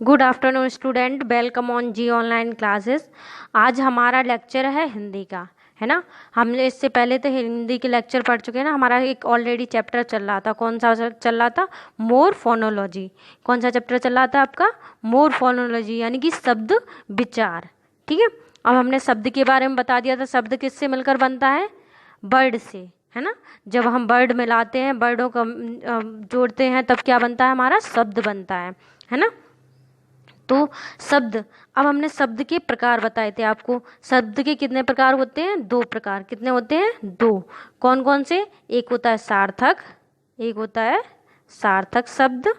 Good afternoon student, welcome on G online classes. आज हमारा lecture है हिंदी का, है ना। हमने इससे पहले तो हिंदी के लेक्चर पढ़ चुके हैं ना। हमारा एक ऑलरेडी चैप्टर चल रहा था। कौन सा चल रहा था? मोरफोनोलॉजी। कौन सा चैप्टर चल रहा था आपका? मोरफोनोलॉजी, यानी कि शब्द विचार। ठीक है, अब हमने शब्द के बारे में बता दिया था। शब्द किससे मिलकर बनता है? वर्ड से, है ना। जब हम वर्ड मिलाते हैं, वर्डों को जोड़ते हैं, तब क्या बनता है? हमारा शब्द बनता है ना। तो शब्द, अब हमने शब्द के प्रकार बताए थे आपको। शब्द के कितने प्रकार होते हैं? 2 प्रकार। कितने होते हैं? 2। कौन कौन से? एक होता है सार्थक, एक होता है सार्थक शब्द,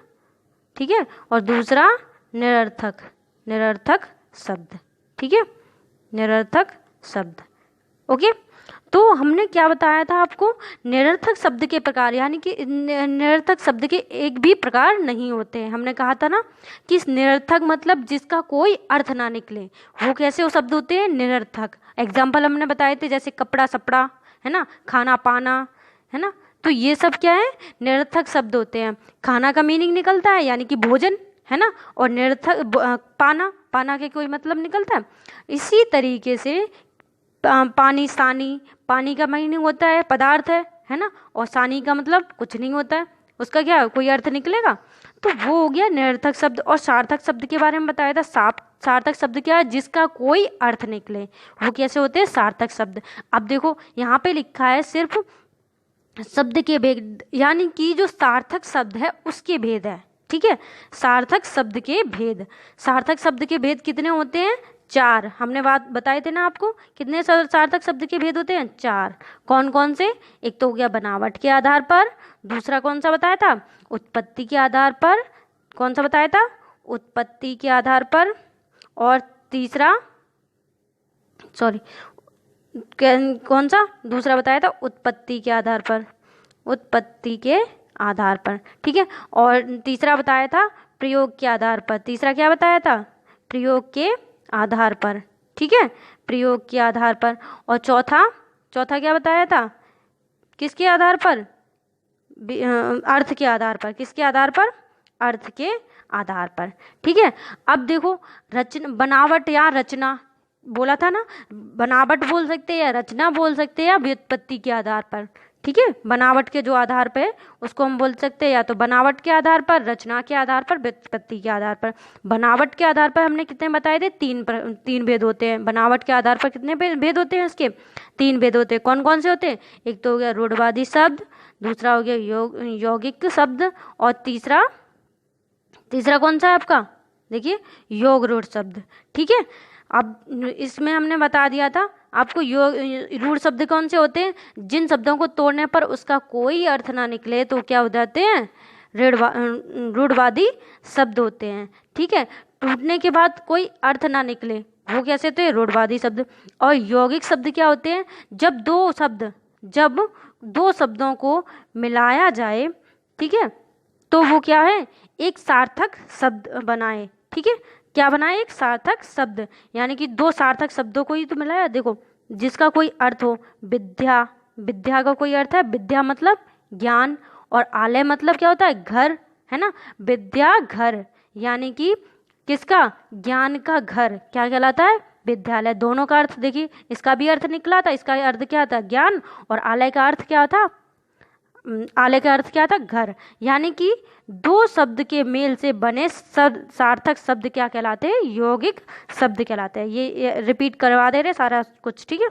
ठीक है, और दूसरा निरर्थक, निरर्थक शब्द। ठीक है, निरर्थक शब्द। ओके, तो हमने क्या बताया था आपको? निरर्थक शब्द के प्रकार, यानी कि निरर्थक शब्द के एक भी प्रकार नहीं होते हैं। हमने कहा था ना कि निरर्थक मतलब जिसका कोई अर्थ ना निकले, वो कैसे वो शब्द होते हैं? निरर्थक। एग्जाम्पल हमने बताए थे, जैसे कपड़ा सपड़ा, है ना, खाना पाना, है ना। तो ये सब क्या है? निरर्थक शब्द होते हैं। खाना का मीनिंग निकलता है, यानी कि भोजन, है ना, और निरर्थक पाना, पाना के कोई मतलब निकलता है। इसी तरीके से पानी, सानी, पानी का मीनिंग होता है पदार्थ है ना, और सानी का मतलब कुछ नहीं होता है, उसका क्या कोई अर्थ निकलेगा। तो वो हो गया निरर्थक शब्द। और सार्थक शब्द के बारे में बताया था। सार्थक शब्द क्या है? जिसका कोई अर्थ निकले, वो कैसे होते हैं? सार्थक शब्द। अब देखो यहाँ पे लिखा है सिर्फ शब्द के भेद, यानी कि जो सार्थक शब्द है उसके भेद है। ठीक है, सार्थक शब्द के भेद। सार्थक शब्द के भेद कितने होते हैं? 4। हमने बात बताए थे ना आपको, कितने सार्थक शब्द के भेद होते हैं? 4। कौन कौन से? एक तो हो गया बनावट के आधार पर, दूसरा कौन सा बताया था? उत्पत्ति के आधार पर। कौन सा बताया था? उत्पत्ति के आधार पर। और तीसरा, सॉरी, कौन सा दूसरा बताया था? उत्पत्ति के आधार पर, उत्पत्ति के आधार पर। ठीक है, और तीसरा बताया था प्रयोग के आधार पर। तीसरा क्या बताया था? प्रयोग के आधार पर। ठीक है, प्रयोग के आधार पर। और चौथा, चौथा क्या बताया था? किसके आधार पर? अर्थ के आधार पर। किसके आधार पर? अर्थ के आधार पर। ठीक है, अब देखो रचना, बनावट या रचना बोला था ना, बनावट बोल सकते हैं या रचना बोल सकते हैं, या व्युत्पत्ति के आधार पर। ठीक है, बनावट के जो आधार पे उसको हम बोल सकते हैं या तो बनावट के आधार पर, रचना के आधार पर, व्युत्पत्ति के आधार पर। बनावट के आधार पर हमने कितने बताए थे? 3 भेद होते हैं। बनावट के आधार पर कितने भेद होते हैं? इसके 3 भेद होते हैं। कौन कौन से होते हैं? एक तो हो गया रूढ़वादी शब्द, दूसरा हो गया यौगिक शब्द, और तीसरा, तीसरा कौन सा है आपका? देखिए, योग रूढ़ शब्द। ठीक है, अब इसमें हमने बता दिया था आपको रूढ़ शब्द कौन से होते हैं? जिन शब्दों को तोड़ने पर उसका कोई अर्थ ना निकले तो क्या हो जाते हैं? रूढ़वादी शब्द होते हैं। ठीक है, टूटने के बाद कोई अर्थ ना निकले, वो कैसे होते हैं? रूढ़वादी शब्द। और यौगिक शब्द क्या होते हैं? जब दो शब्दों को मिलाया जाए, ठीक है, तो वो क्या है? एक सार्थक शब्द बनाए। ठीक है, क्या बनाए? एक सार्थक शब्द, यानी कि 2 सार्थक शब्दों को ही तो मिलाया। देखो, जिसका कोई अर्थ हो। विद्या, विद्या का कोई अर्थ है, विद्या मतलब ज्ञान, और आलय मतलब क्या होता है? घर, है ना। विद्या घर, यानी कि किसका? ज्ञान का घर क्या कहलाता है? विद्यालय। दोनों का अर्थ देखिए, इसका भी अर्थ निकला था, इसका अर्थ क्या था? ज्ञान, और आलय का अर्थ क्या था? आलय का अर्थ क्या था? घर। यानी कि 2 शब्द के मेल से बने सार्थक शब्द क्या कहलाते हैं? यौगिक शब्द कहलाते हैं। ये रिपीट करवा दे रहे सारा कुछ। ठीक है,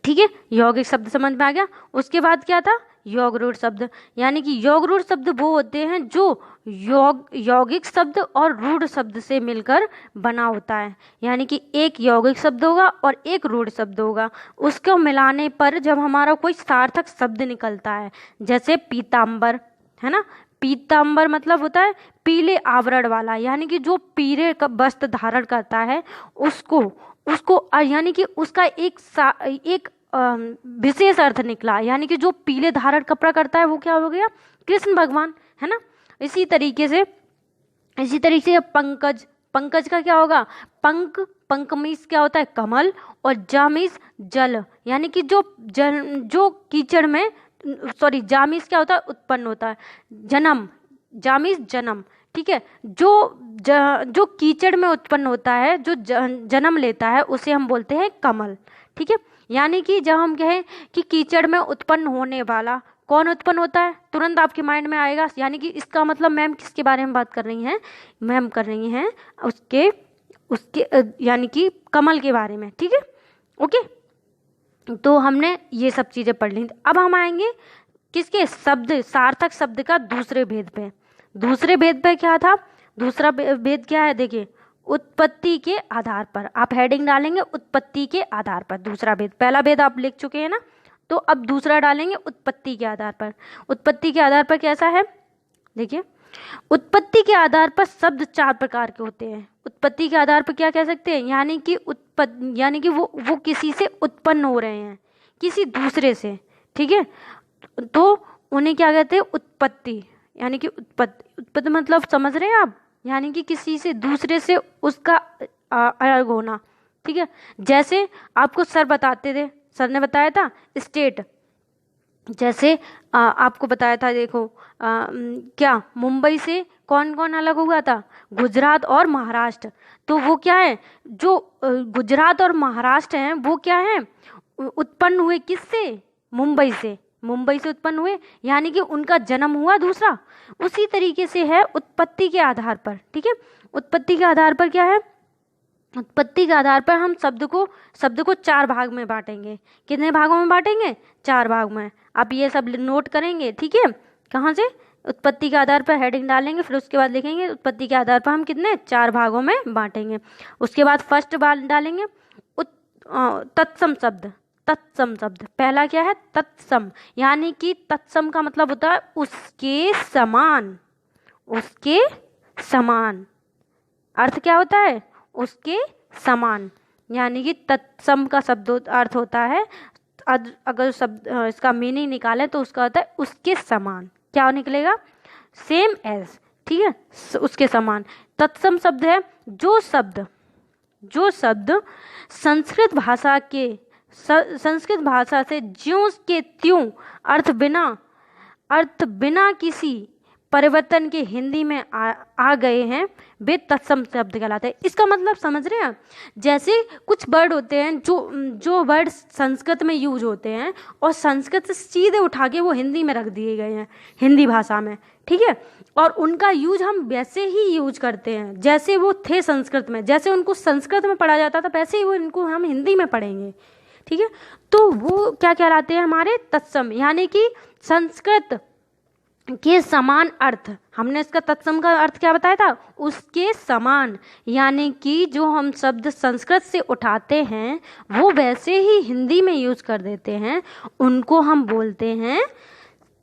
ठीक है, यौगिक शब्द समझ में आ गया। उसके बाद क्या था? योग रूढ़ शब्द, यानी कि योग रूढ़ शब्द वो होते हैं जो यौगिक शब्द और रूढ़ शब्द से मिलकर बना होता है। यानी कि एक यौगिक शब्द होगा और एक रूढ़ शब्द होगा, उसको मिलाने पर जब हमारा कोई सार्थक शब्द निकलता है, जैसे पीताम्बर, है ना। पीताम्बर मतलब होता है पीले आवरण वाला, यानी कि जो पीले वस्त्र धारण करता है उसको यानी कि उसका एक विशेष अर्थ निकला, यानी कि जो पीले धारण कपड़ा करता है वो क्या हो गया? कृष्ण भगवान, है ना। इसी तरीके से पंकज, पंकज का क्या होगा? पंक, पंक मीन्स क्या होता है? कमल, और जा मीन्स जल, यानी कि जो कीचड़ में, सॉरी, जा मीन्स क्या होता है? उत्पन्न होता है। जन्म, जा मीन्स जन्म। ठीक है। जो कीचड़ में उत्पन्न होता है, जो जन्म लेता है, उसे हम बोलते हैं कमल। ठीक है, यानी कि जब हम कहें कि कीचड़ में उत्पन्न होने वाला, कौन उत्पन्न होता है, तुरंत आपके माइंड में आएगा, यानी कि इसका मतलब मैम किसके बारे में बात कर रही हैं, मैम कर रही हैं उसके यानी कि कमल के बारे में। ठीक है, ओके। तो हमने ये सब चीज़ें पढ़ ली। अब हम आएंगे किसके, शब्द, सार्थक शब्द का दूसरे भेद पे। दूसरे भेद पे क्या था, दूसरा भेद क्या है, देखिए, उत्पत्ति के आधार पर। आप हेडिंग डालेंगे उत्पत्ति के आधार पर, दूसरा भेद। पहला भेद आप लिख चुके हैं ना, तो अब दूसरा डालेंगे उत्पत्ति के आधार पर। उत्पत्ति के आधार पर कैसा है, देखिए, उत्पत्ति के आधार पर शब्द 4 प्रकार के होते हैं। उत्पत्ति के आधार पर क्या कह सकते हैं, यानी कि वो किसी से उत्पन्न हो रहे हैं, किसी दूसरे से। ठीक है, तो उन्हें क्या कहते हैं, उत्पत्ति। यानी कि उत्पत्ति मतलब समझ रहे हैं आप, यानी कि किसी से दूसरे से उसका अलग होना। ठीक है, जैसे आपको सर बताते थे, सर ने बताया था स्टेट, जैसे आपको बताया था, देखो क्या मुंबई से कौन कौन अलग हुआ था, गुजरात और महाराष्ट्र। तो वो क्या है, जो गुजरात और महाराष्ट्र हैं वो क्या है, उत्पन्न हुए किससे, मुंबई से, मुंबई से उत्पन्न हुए, यानी कि उनका जन्म हुआ दूसरा। उसी तरीके से है उत्पत्ति के आधार पर। ठीक है, उत्पत्ति के आधार पर क्या है, उत्पत्ति के आधार पर हम शब्द को 4 भाग में बांटेंगे। कितने भागों में बांटेंगे, 4 भाग में। आप ये सब नोट करेंगे, ठीक है, कहाँ से, उत्पत्ति के आधार पर हेडिंग डालेंगे, फिर उसके बाद लिखेंगे उत्पत्ति के आधार पर हम कितने 4 भागों में बांटेंगे। उसके बाद फर्स्ट डालेंगे तत्सम शब्द। तत्सम शब्द पहला क्या है, तत्सम, यानी कि तत्सम का मतलब होता है उसके समान। उसके समान अर्थ क्या होता है, उसके समान, यानी कि तत्सम का शब्द अर्थ होता है, अगर शब्द इसका मीनिंग निकालें तो उसका होता है उसके समान। क्या निकलेगा, सेम एज। ठीक है, उसके समान। तत्सम शब्द है जो शब्द संस्कृत भाषा से ज्यों के त्यों अर्थ बिना किसी परिवर्तन के हिंदी में आ गए हैं, वे तत्सम शब्द कहलाते हैं। इसका मतलब समझ रहे हैं, जैसे कुछ वर्ड होते हैं जो वर्ड संस्कृत में यूज होते हैं और संस्कृत से सीधे उठा के वो हिंदी में रख दिए गए हैं, हिंदी भाषा में। ठीक है, और उनका यूज हम वैसे ही यूज करते हैं जैसे वो थे संस्कृत में, जैसे उनको संस्कृत में पढ़ा जाता था वैसे ही वो इनको हम हिंदी में पढ़ेंगे। ठीक है, तो वो क्या कहलाते हैं, हमारे तत्सम, यानी कि संस्कृत के समान अर्थ। हमने इसका तत्सम का अर्थ क्या बताया था, उसके समान, यानी कि जो हम शब्द संस्कृत से उठाते हैं वो वैसे ही हिंदी में यूज कर देते हैं, उनको हम बोलते हैं,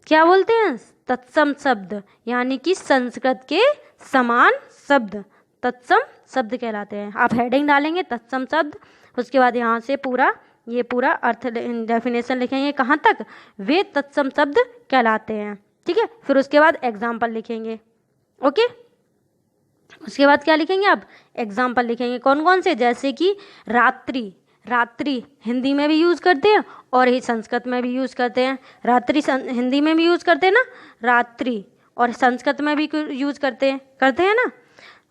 क्या बोलते हैं, तत्सम शब्द, यानी कि संस्कृत के समान शब्द तत्सम शब्द कहलाते हैं। आप हेडिंग डालेंगे तत्सम शब्द, उसके बाद यहाँ से पूरा अर्थ डेफिनेशन लिखेंगे, कहाँ तक, वे तत्सम शब्द कहलाते हैं। ठीक है, फिर उसके बाद एग्जाम्पल लिखेंगे। ओके, उसके बाद क्या लिखेंगे, आप एग्जाम्पल लिखेंगे, कौन कौन से, जैसे कि रात्रि हिंदी में भी यूज करते हैं और ही संस्कृत में भी यूज करते हैं। रात्रि हिंदी में भी यूज करते हैं ना, रात्रि, और संस्कृत में भी यूज करते हैं ना।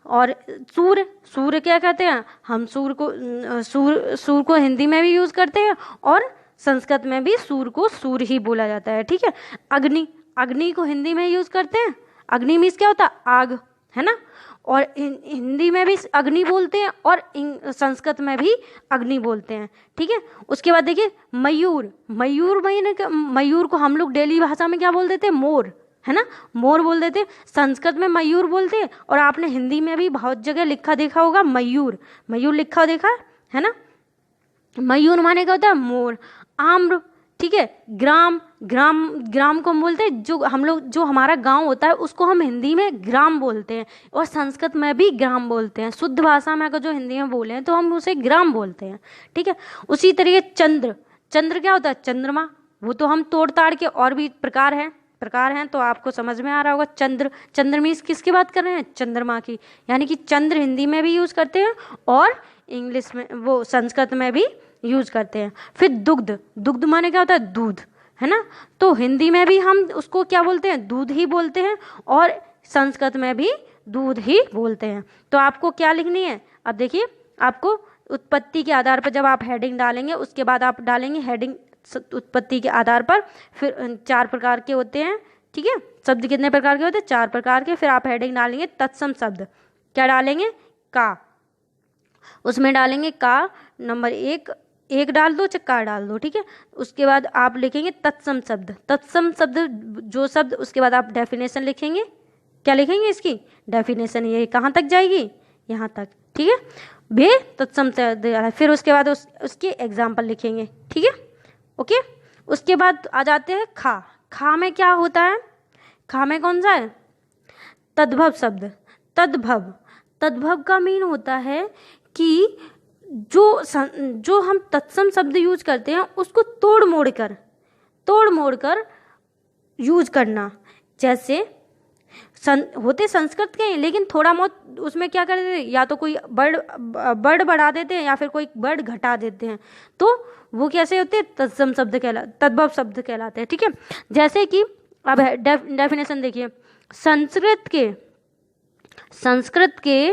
और सूर्य क्या कहते हैं, हम सूर्य को हिंदी में भी यूज करते हैं और संस्कृत में भी सूर्य को सूर्य ही बोला जाता है। ठीक है, अग्नि को हिंदी में यूज करते हैं, अग्नि मीन्स क्या होता है, आग, है ना, और हिंदी में भी अग्नि बोलते हैं और संस्कृत में भी अग्नि बोलते हैं। ठीक है, उसके बाद देखिए मयूर को हम लोग डेली भाषा में क्या बोल देते हैं, मोर, है ना, मोर बोल देते, संस्कृत में मयूर बोलते हैं, और आपने हिंदी में भी बहुत जगह लिखा देखा होगा मयूर लिखा देखा है ना। मयूर माने क्या होता है, मोर। आम्र, ठीक है, ग्राम को हम बोलते हैं, जो हमारा गांव होता है उसको हम हिंदी में ग्राम बोलते हैं और संस्कृत में भी ग्राम बोलते हैं। शुद्ध भाषा में अगर जो हिंदी में बोले हैं तो हम उसे ग्राम बोलते हैं। ठीक है, उसी तरीके चंद्र क्या होता है, चंद्रमा, वो तो हम तोड़ ताड़ के और भी प्रकार हैं तो आपको समझ में आ रहा होगा। चंद्र मीन्स किसकी बात कर रहे हैं, चंद्रमा की, यानी कि चंद्र हिंदी में भी यूज करते हैं और इंग्लिश में, वो संस्कृत में भी यूज करते हैं। फिर दुग्ध माने क्या होता है, दूध, है ना, तो हिंदी में भी हम उसको क्या बोलते हैं, दूध ही बोलते हैं और संस्कृत में भी दूध ही बोलते हैं। तो आपको क्या लिखनी है, अब देखिए आपको उत्पत्ति के आधार पर जब आप हेडिंग डालेंगे उसके बाद आप डालेंगे हेडिंग उत्पत्ति के आधार पर, फिर 4 प्रकार के होते हैं, ठीक है, शब्द कितने प्रकार के होते हैं, 4 प्रकार के। फिर आप हेडिंग डालेंगे तत्सम शब्द, क्या डालेंगे, का, उसमें डालेंगे का नंबर 1 डाल दो, का डाल दो, ठीक है। उसके बाद आप लिखेंगे तत्सम शब्द, तत्सम शब्द जो शब्द, उसके बाद आप डेफिनेशन लिखेंगे, क्या लिखेंगे, इसकी डेफिनेशन, ये कहाँ तक जाएगी, यहाँ तक, ठीक है, वे तत्सम शब्द। फिर उसके बाद उसके एग्जाम्पल लिखेंगे, ठीक है, ओके। उसके बाद आ जाते हैं खा, खा में क्या होता है, खा में कौन सा है, तद्भव शब्द, तद्भव, तद्भव का मीन होता है कि जो हम तत्सम शब्द यूज करते हैं उसको तोड़ मोड़ कर यूज करना। जैसे होते संस्कृत के हैं, लेकिन थोड़ा बहुत उसमें क्या कर देते हैं, या तो कोई वर्ड बढ़ा देते हैं या फिर कोई वर्ड घटा देते हैं, तो वो कैसे होते हैं, तत्सम शब्द तद्भव शब्द कहलाते हैं, ठीक है। जैसे कि अब डेफिनेशन देखिए, संस्कृत के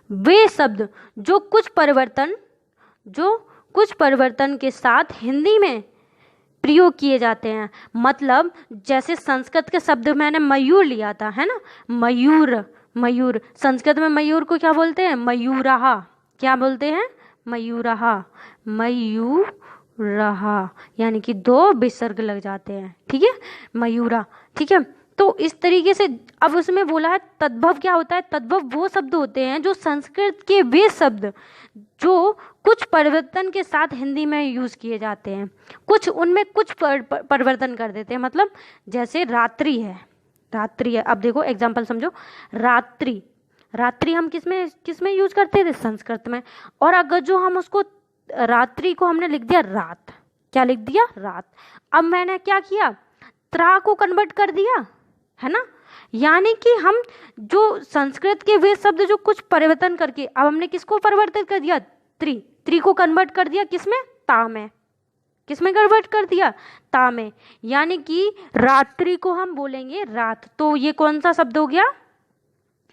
वे शब्द जो कुछ परिवर्तन के साथ हिंदी में प्रयोग किए जाते हैं। मतलब जैसे संस्कृत के शब्द मैंने मयूर लिया था, है ना, मयूर, संस्कृत में मयूर को क्या बोलते हैं, मयूरहा, क्या बोलते हैं, मयूरहा, यानी कि 2 विसर्ग लग जाते हैं, ठीक है, मयूरा, ठीक है। तो इस तरीके से अब उसमें बोला है तद्भव क्या होता है, तद्भव वो शब्द होते हैं जो संस्कृत के वे शब्द जो कुछ परिवर्तन के साथ हिंदी में यूज किए जाते हैं, कुछ उनमें कुछ परिवर्तन कर देते हैं। मतलब जैसे रात्रि है, अब देखो एग्जांपल समझो, रात्रि हम किसमें यूज करते थे, संस्कृत में, और अगर जो हम उसको रात्रि को हमने लिख दिया रात, क्या लिख दिया, रात, अब मैंने क्या किया, त्रा को कन्वर्ट कर दिया, है ना, यानी कि हम जो संस्कृत के वे शब्द जो कुछ परिवर्तन करके, अब हमने किसको परिवर्तित कर दिया, त्रि को कन्वर्ट कर दिया किसमें, ता में, किसमें कन्वर्ट कर दिया, ता में, यानी कि रात्रि को हम बोलेंगे रात। तो ये कौन सा शब्द हो गया,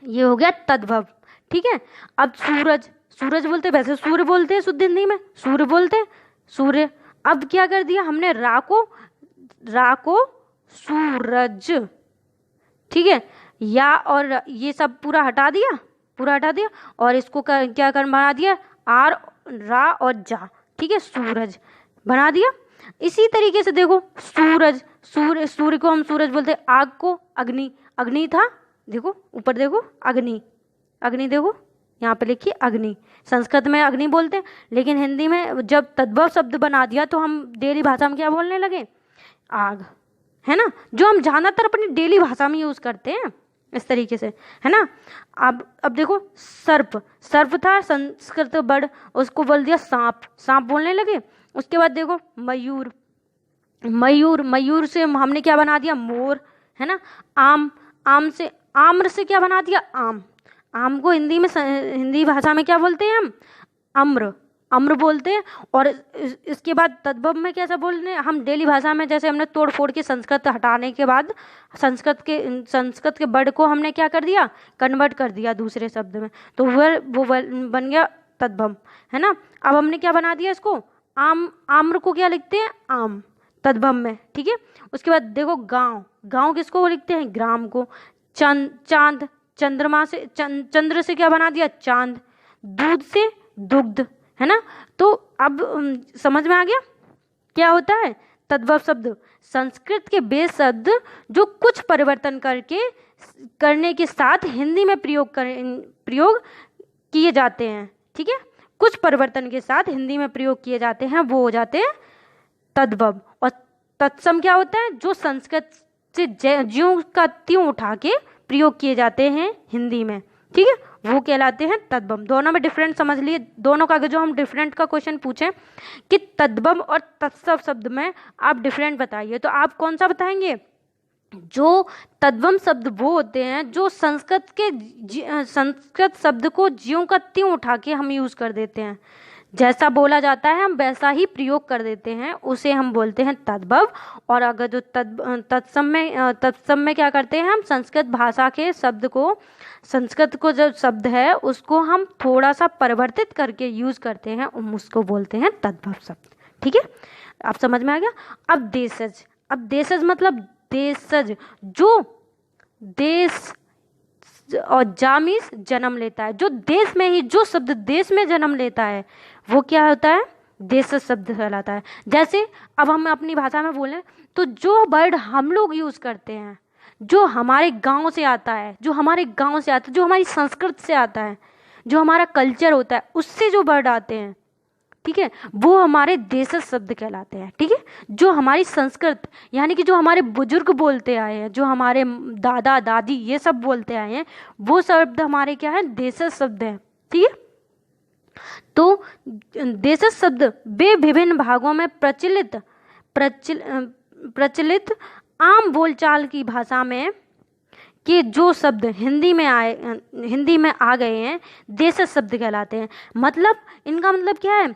ये हो गया तद्भव, ठीक है। अब सूरज बोलते, वैसे सूर्य बोलते हैं शुद्ध हिंदी में, सूर्य बोलते हैं, सूर्य। अब क्या कर दिया हमने, रा को सूरज, ठीक है, या और ये सब पूरा हटा दिया, और इसको क्या कर बना दिया, आर, रा और जा, ठीक है, सूरज बना दिया। इसी तरीके से देखो सूर्य को हम सूरज बोलते हैं, आग को अग्नि था, देखो ऊपर देखो अग्नि देखो यहाँ पे लिखिए अग्नि, संस्कृत में अग्नि बोलते हैं, लेकिन हिंदी में जब तद्भव शब्द बना दिया तो हम डेली भाषा में क्या बोलने लगे, आग, है ना, जो हम ज्यादातर अपनी डेली भाषा में यूज करते हैं इस तरीके से, है ना। अब देखो सर्प था संस्कृत वर्ड, उसको बोल दिया सांप बोलने लगे। उसके बाद देखो मयूर से हमने क्या बना दिया, मोर, है ना। आम्र से क्या बना दिया, आम को हिंदी भाषा में क्या बोलते हैं, हम अम्र बोलते हैं। और इसके बाद तद्भव में कैसा बोलने, हम डेली भाषा में जैसे हमने तोड़ फोड़ के संस्कृत हटाने के बाद संस्कृत के वर्ड को हमने क्या कर दिया, कन्वर्ट कर दिया दूसरे शब्द में, तो वो बन गया तद्भव, है ना। अब हमने क्या बना दिया इसको, आम्र को क्या लिखते हैं, आम, तद्भव में, ठीक है। उसके बाद देखो गांव किसको लिखते हैं, ग्राम को। चांद, चंद्र से क्या बना दिया, चांद। दूध से दुग्ध, है ना। तो अब समझ में आ गया क्या होता है तद्भव शब्द, संस्कृत के वे शब्द जो कुछ परिवर्तन करने के साथ हिंदी में प्रयोग किए जाते हैं, ठीक है, कुछ परिवर्तन के साथ हिंदी में प्रयोग किए जाते हैं, वो हो जाते हैं तद्भव। और तत्सम क्या होता है, जो संस्कृत से ज्यों का त्यों उठा के प्रयोग किए जाते हैं हिंदी में, ठीक है, वो कहलाते हैं तद्भव। दोनों में डिफरेंट समझ लिए, दोनों का जो हम डिफरेंट का क्वेश्चन पूछें कि तद्भव और तत्सम शब्द में आप डिफरेंट बताइए, तो आप कौन सा बताएंगे, जो तद्भव शब्द वो होते हैं जो संस्कृत शब्द को ज्यों का त्यों उठा के हम यूज कर देते हैं, जैसा बोला जाता है हम वैसा ही प्रयोग कर देते हैं, उसे हम बोलते हैं तद्भव। और अगर जो तत्सम में क्या करते हैं हम संस्कृत भाषा के शब्द को, संस्कृत को जो शब्द है उसको हम थोड़ा सा परिवर्तित करके यूज करते हैं, उसको बोलते हैं तद्भव शब्द। ठीक है, आप समझ में आ गया। अब देशज मतलब देशज, जो देश और जामीस जन्म लेता है, जो देश में ही, जो शब्द देश में जन्म लेता है वो क्या होता है, देशज शब्द कहलाता है। जैसे अब हम अपनी भाषा में बोलें तो जो वर्ड हम लोग यूज करते हैं, जो हमारे गांव से आता है, जो हमारे गांव से आता है, जो हमारी संस्कृति से आता है, जो हमारा कल्चर होता है, उससे जो वर्ड आते हैं, ठीक है, वो हमारे देशज शब्द कहलाते हैं। ठीक है, जो हमारी संस्कृत यानी कि जो हमारे बुजुर्ग बोलते आए हैं, जो हमारे दादा दादी ये सब बोलते आए हैं, वो शब्द हमारे क्या है, देशज शब्द हैं। ठीक है, तो देशज शब्द वे विभिन्न भागों में प्रचलित आम बोलचाल की भाषा में कि जो शब्द हिंदी में आ गए हैं, देशज शब्द कहलाते हैं। मतलब इनका मतलब क्या है,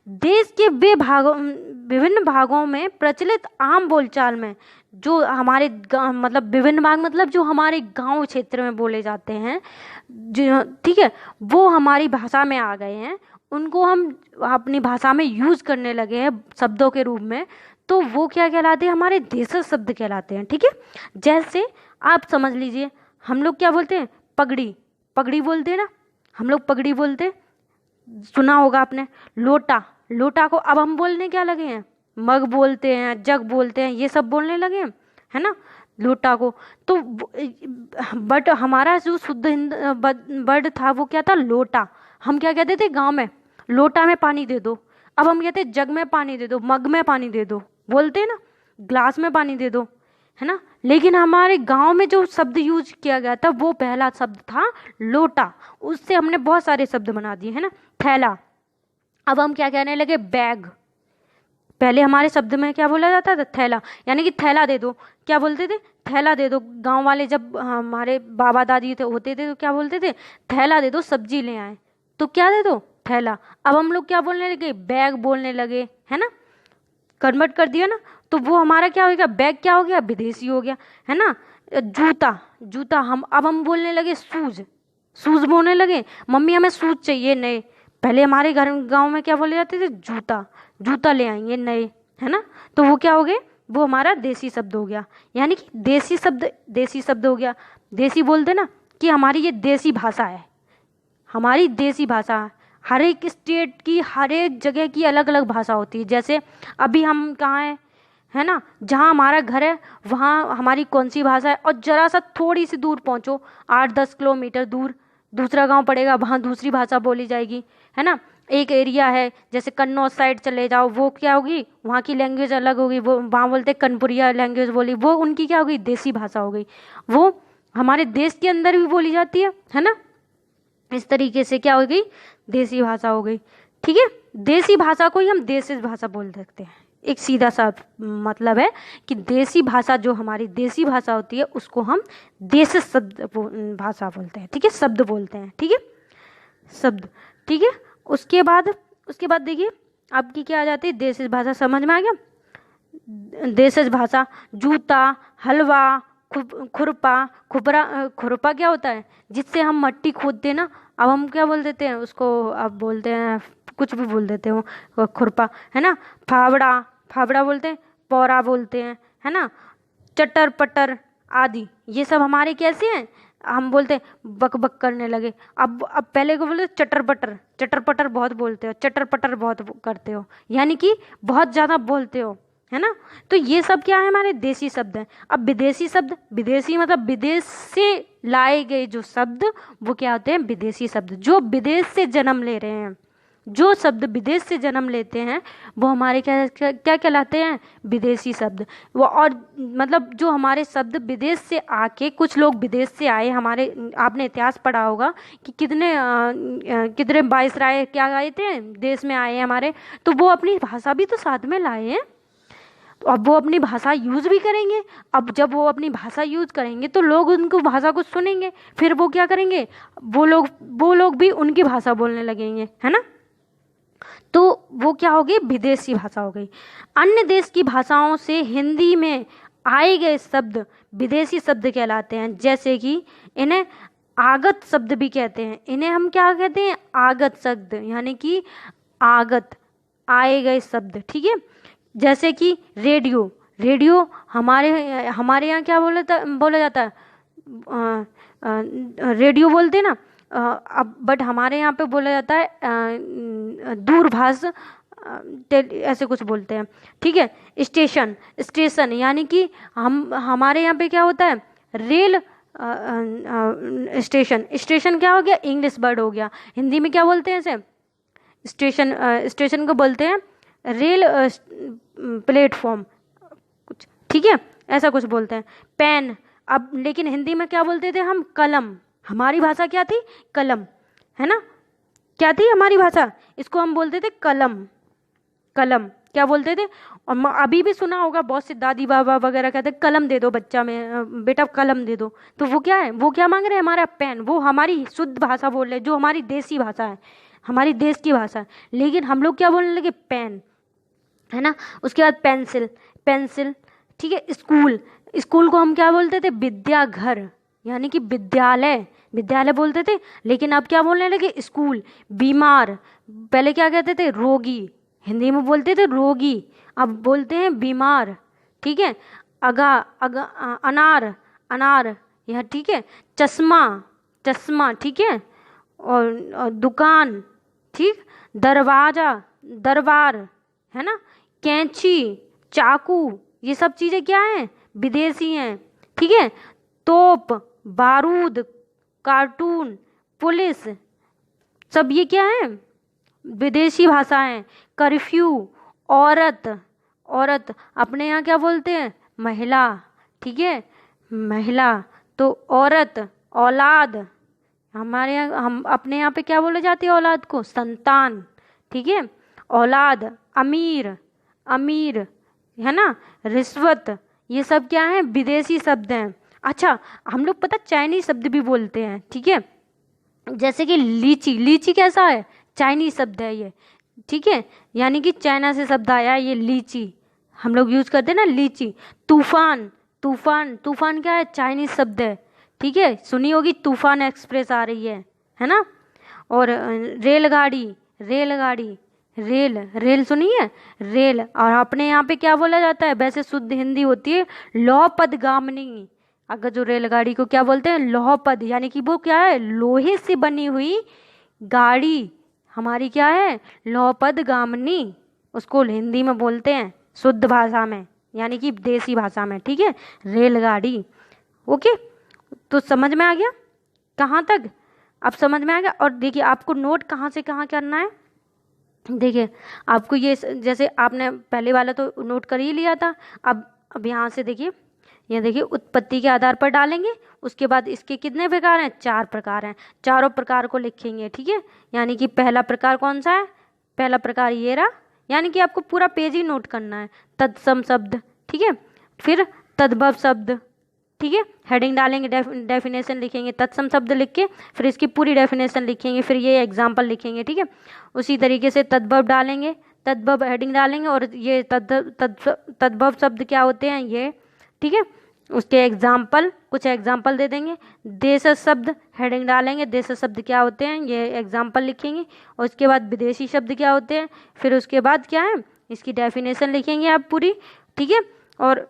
देश के विभिन्न भागों में प्रचलित आम बोलचाल में जो हमारे मतलब विभिन्न भाग मतलब जो हमारे गांव क्षेत्र में बोले जाते हैं, जो ठीक है, वो हमारी भाषा में आ गए हैं, उनको हम अपनी भाषा में यूज करने लगे हैं शब्दों के रूप में, तो वो क्या कहलाते हैं, हमारे देशज शब्द कहलाते हैं। ठीक है, जैसे आप समझ लीजिए, हम लोग क्या बोलते हैं, पगड़ी बोलते हैं ना, हम लोग पगड़ी बोलते हैं, सुना होगा आपने। लोटा को अब हम बोलने क्या लगे हैं, मग बोलते हैं, जग बोलते हैं, ये सब बोलने लगे हैं, है ना, लोटा को। तो बट हमारा जो शुद्ध वर्ड था वो क्या था, लोटा। हम क्या कहते थे गांव में, लोटा में पानी दे दो। अब हम कहते हैं जग में पानी दे दो, मग में पानी दे दो, बोलते हैं ना, ग्लास में पानी दे दो, है ना। लेकिन हमारे गांव में जो शब्द यूज किया गया था वो पहला शब्द था लोटा, उससे हमने बहुत सारे शब्द बना दिए, है ना। थैला, अब हम क्या कहने लगे, बैग। पहले हमारे शब्द में क्या बोला जाता था, थैला, यानी कि थैला दे दो, क्या बोलते थे, थैला दे दो। गांव वाले जब हमारे बाबा दादी होते थे तो क्या बोलते थे, थैला दे दो, सब्जी ले आए, तो क्या दे दो, थैला। अब हम लोग क्या बोलने लगे, बैग बोलने लगे, है ना, कन्वर्ट कर दिया ना, तो वो हमारा क्या हो गया, बैग क्या हो गया, विदेशी हो गया, है ना। जूता अब हम बोलने लगे शूज बोलने लगे, मम्मी हमें शूज चाहिए नए। पहले हमारे गांव में क्या बोले जाते थे, जूता ले आएंगे नए, है ना। तो वो क्या हो गए, वो हमारा देसी शब्द हो गया, यानी कि देसी शब्द हो गया। देसी बोलते ना कि हमारी ये देसी भाषा है, हमारी देसी भाषा। हर एक स्टेट की, हर एक जगह की अलग अलग भाषा होती है। जैसे अभी हम कहाँ हैं, है ना, जहाँ हमारा घर है वहाँ हमारी कौन सी भाषा है, और जरा सा थोड़ी सी दूर पहुँचो, 8-10 किलोमीटर दूर दूसरा गांव पड़ेगा, वहाँ दूसरी भाषा बोली जाएगी, है ना। एक एरिया है जैसे कन्नौज साइड चले जाओ, वो क्या होगी, वहाँ की लैंग्वेज अलग होगी, वो वहाँ बोलते कनपुरिया लैंग्वेज बोली, वो उनकी क्या होगी, देसी भाषा हो गई। वो हमारे देश के अंदर भी बोली जाती है ना। इस तरीके से क्या हो गई, देसी भाषा हो गई। ठीक है, देसी भाषा को ही हम देशज भाषा बोल सकते हैं। एक सीधा सा मतलब है कि देसी भाषा, जो हमारी देसी भाषा होती है उसको हम देशज शब्द भाषा बोलते हैं। ठीक है, शब्द बोलते हैं। ठीक है, शब्द। ठीक है, उसके बाद देखिए आपकी क्या आ जाती है, देशज भाषा। समझ में आ गया, देशज भाषा। जूता, हलवा, खुरपा क्या होता है, जिससे हम मट्टी खोदते हैं ना, अब हम क्या बोल देते हैं उसको, अब बोलते हैं कुछ भी बोल देते हो, खुरपा, है ना। फावड़ा बोलते हैं, पौरा बोलते हैं, है ना। चटर पटर आदि, ये सब हमारे कैसे हैं, हम बोलते हैं बक बक करने लगे। अब पहले को बोलते चटर पटर बहुत बोलते हो, चटर पटर बहुत करते हो, यानी कि बहुत ज़्यादा बोलते हो, है ना। तो ये सब क्या है, हमारे देसी शब्द हैं। अब विदेशी शब्द, विदेशी मतलब विदेश से लाए गए जो शब्द, वो क्या होते हैं, विदेशी शब्द। जो विदेश से जन्म ले रहे हैं, जो शब्द विदेश से जन्म लेते हैं वो हमारे क्या कहलाते हैं, विदेशी शब्द। वो और मतलब जो हमारे शब्द विदेश से आके, कुछ लोग विदेश से आए हमारे, आपने इतिहास पढ़ा होगा कि कितने वायसराय क्या आए थे, देश में आए हमारे, तो वो अपनी भाषा भी तो साथ में लाए हैं। तो अब वो अपनी भाषा यूज़ भी करेंगे। अब जब वो अपनी भाषा यूज़ करेंगे तो लोग उनको भाषा को सुनेंगे, फिर वो क्या करेंगे, वो लोग भी उनकी भाषा बोलने लगेंगे, है ना। तो वो क्या हो गई, विदेशी भाषा हो गई। अन्य देश की भाषाओं से हिंदी में आए गए शब्द विदेशी शब्द कहलाते हैं, जैसे कि इन्हें आगत शब्द भी कहते हैं। इन्हें हम क्या कहते हैं, आगत शब्द, यानी कि आगत, आए गए शब्द, ठीक है। जैसे कि रेडियो, रेडियो हमारे यहाँ क्या बोला जाता है, रेडियो बोलते हैं ना, अब बट हमारे यहाँ पे बोला जाता है दूरभाष, ऐसे कुछ बोलते हैं, ठीक है। स्टेशन, स्टेशन यानी कि हमारे यहाँ पे क्या होता है, रेल स्टेशन, स्टेशन क्या हो गया, इंग्लिश वर्ड हो गया। हिंदी में क्या बोलते हैं इसे, स्टेशन, स्टेशन को बोलते हैं रेल प्लेटफॉर्म कुछ, ठीक है, ऐसा कुछ बोलते हैं। पेन, अब लेकिन हिंदी में क्या बोलते थे हम, कलम। हमारी भाषा क्या थी, कलम, है ना, क्या थी हमारी भाषा, इसको हम बोलते थे कलम, कलम क्या बोलते थे। और अभी भी सुना होगा बहुत से दादी बाबा वगैरह कहते हैं कलम दे दो बच्चा में, बेटा कलम दे दो। तो वो क्या है, वो क्या मांग रहे हैं, हमारा पेन। वो हमारी शुद्ध भाषा बोल रहे हैं, जो हमारी देसी भाषा है, हमारी देश की भाषा है। लेकिन हम लोग क्या बोलने लगे, पेन, है ना। उसके बाद पेंसिल, पेंसिल, ठीक है। स्कूल, स्कूल को हम क्या बोलते थे, विद्याघर, यानी कि विद्यालय, विद्यालय बोलते थे। लेकिन अब क्या बोलने लगे, स्कूल। बीमार, पहले क्या कहते थे, रोगी, हिंदी में बोलते थे रोगी, अब बोलते हैं बीमार, ठीक है। अनार, अनार, यह ठीक है। चश्मा, चश्मा, ठीक है। और दुकान, ठीक। दरवाजा, दरबार, है ना। कैंची, चाकू, ये सब चीज़ें क्या हैं, विदेशी हैं, ठीक है। तोप, बारूद, कार्टून, पुलिस, सब ये क्या है, विदेशी भाषा है। कर्फ्यू, औरत, औरत अपने यहाँ क्या बोलते हैं, महिला, ठीक है, महिला। तो औरत, औलाद, हमारे यहाँ, हम अपने यहाँ पे क्या बोले जाती है औलाद को, संतान, ठीक है। औलाद, अमीर, अमीर, है ना। रिश्वत, ये सब क्या है, विदेशी शब्द हैं। अच्छा, हम लोग पता चाइनीज शब्द भी बोलते हैं, ठीक है। जैसे कि लीची, लीची कैसा है, चाइनीज शब्द है ये, ठीक है, यानी कि चाइना से शब्द आया है ये लीची, हम लोग यूज करते हैं ना लीची। तूफान, तूफान, तूफान क्या है, चाइनीज शब्द है, ठीक है, सुनी होगी तूफान एक्सप्रेस आ रही है ना। और रेलगाड़ी, रेलगाड़ी, रेल, रेल सुनी है, रेल। और अपने यहाँ पे क्या बोला जाता है, वैसे शुद्ध हिंदी होती है लौपदगामिनी। अगर जो रेलगाड़ी को क्या बोलते हैं, लौहपद, यानी कि वो क्या है, लोहे से बनी हुई गाड़ी हमारी क्या है, लौहपदगामिनी, उसको हिंदी में बोलते हैं शुद्ध भाषा में, यानी कि देसी भाषा में, ठीक है, रेलगाड़ी। ओके, तो समझ में आ गया कहाँ तक, अब समझ में आ गया। और देखिए आपको नोट कहाँ से कहाँ करना है, देखिए आपको ये जैसे आपने पहले वाला तो नोट कर ही लिया था, अब यहाँ से देखिए, ये देखिए उत्पत्ति के आधार पर डालेंगे। उसके बाद इसके कितने प्रकार हैं, 4 प्रकार हैं, चारों प्रकार को लिखेंगे, ठीक है। यानी कि पहला प्रकार कौन सा है, पहला प्रकार ये रहा, यानी कि आपको पूरा पेज ही नोट करना है। तत्सम शब्द, ठीक है, फिर तद्भव शब्द, ठीक है, हेडिंग डालेंगे, डेफिनेशन लिखेंगे, तत्सम शब्द लिख के फिर इसकी पूरी डेफिनेशन लिखेंगे, फिर ये एग्जाम्पल लिखेंगे, ठीक है। उसी तरीके से तद्भव डालेंगे, तद्भव हेडिंग डालेंगे, और ये तद्भव शब्द क्या होते हैं ये, ठीक है, उसके एग्जाम्पल, कुछ एग्जाम्पल दे देंगे। देश शब्द हेडिंग डालेंगे, देश शब्द क्या होते हैं ये एग्जाम्पल लिखेंगे। और उसके बाद विदेशी शब्द क्या होते हैं, फिर उसके बाद क्या है, इसकी डेफिनेशन लिखेंगे आप पूरी, ठीक है। और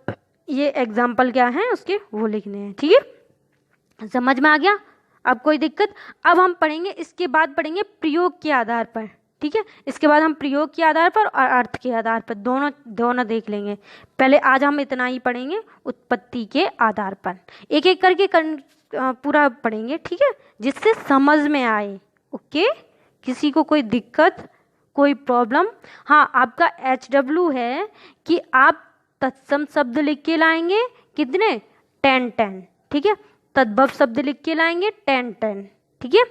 ये एग्जाम्पल क्या है उसके, वो लिखने हैं, ठीक है। समझ में आ गया, अब कोई दिक्कत। अब हम पढ़ेंगे, इसके बाद पढ़ेंगे प्रयोग के आधार पर, ठीक है। इसके बाद हम प्रयोग के आधार पर और अर्थ के आधार पर दोनों देख लेंगे। पहले आज हम इतना ही पढ़ेंगे, उत्पत्ति के आधार पर एक एक करके पूरा पढ़ेंगे, ठीक है, जिससे समझ में आए। ओके, किसी को कोई दिक्कत, कोई प्रॉब्लम? हाँ, आपका HW है कि आप तत्सम शब्द लिख के लाएंगे, कितने, 10, ठीक है। तद्भव शब्द लिख के लाएंगे 10, ठीक है।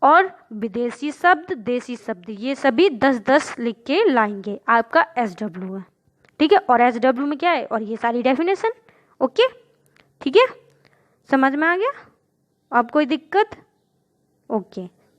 और विदेशी शब्द, देसी शब्द, ये सभी 10 लिख के लाएंगे, आपका SW है, ठीक है। और SW में क्या है, और ये सारी डेफिनेशन। ओके, ठीक है, समझ में आ गया, अब कोई दिक्कत? ओके।